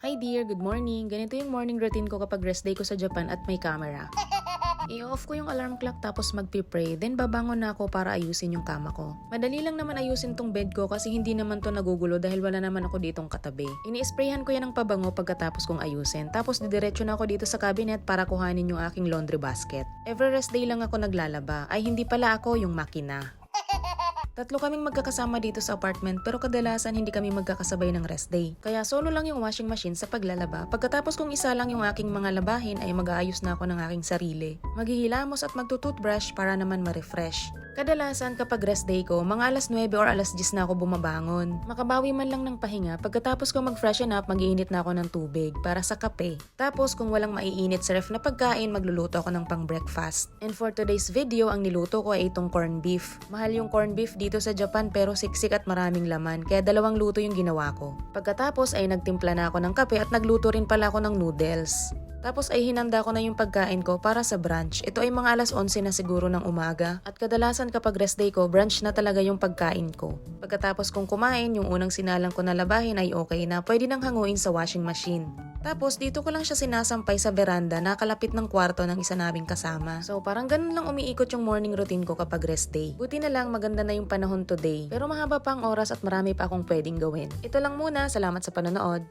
Hi dear, good morning. Ganito yung morning routine ko kapag rest day ko sa Japan at may camera. I-off ko yung alarm clock tapos magpipray, then babangon na ako para ayusin yung kama ko. Madali lang naman ayusin tong bed ko kasi hindi naman to nagugulo dahil wala naman ako ditong katabi. Ini-sprayhan ko yan ng pabango pagkatapos kong ayusin, tapos didiretso na ako dito sa cabinet para kuhanin yung aking laundry basket. Every rest day lang ako naglalaba, ay hindi pala ako yung makina. Tatlo kaming magkakasama dito sa apartment pero kadalasan hindi kami magkakasabay ng rest day. Kaya solo lang yung washing machine sa paglalaba. Pagkatapos kong isa lang yung aking mga labahin ay mag-aayos na ako ng aking sarili. Maghihilamos at magtutoothbrush para naman ma-refresh. Kadalasan kapag rest day ko, mga alas 9 or alas 10 na ako bumabangon. Makabawi man lang ng pahinga, pagkatapos ko mag-freshen up, mag-iinit na ako ng tubig para sa kape. Tapos kung walang maiinit sa ref na pagkain, magluluto ako ng pang-breakfast. And for today's video, ang niluto ko ay itong corned beef. Mahal yung corned beef dito sa Japan pero siksik at maraming laman, kaya 2 luto yung ginawa ko. Pagkatapos ay nagtimpla na ako ng kape at nagluto rin pala ako ng noodles. Tapos ay hinanda ko na yung pagkain ko para sa brunch. Ito ay mga alas 11 na siguro ng umaga. At kadalasan kapag rest day ko, brunch na talaga yung pagkain ko. Pagkatapos kong kumain, yung unang sinalang ko na labahin ay okay na, pwede nang hanguin sa washing machine. Tapos dito ko lang siya sinasampay sa veranda na kalapit ng kwarto ng isa naming kasama. So parang ganun lang umiikot yung morning routine ko kapag rest day. Buti na lang maganda na yung panahon today. Pero mahaba pa ang oras at marami pa akong pwedeng gawin. Ito lang muna, salamat sa panonood.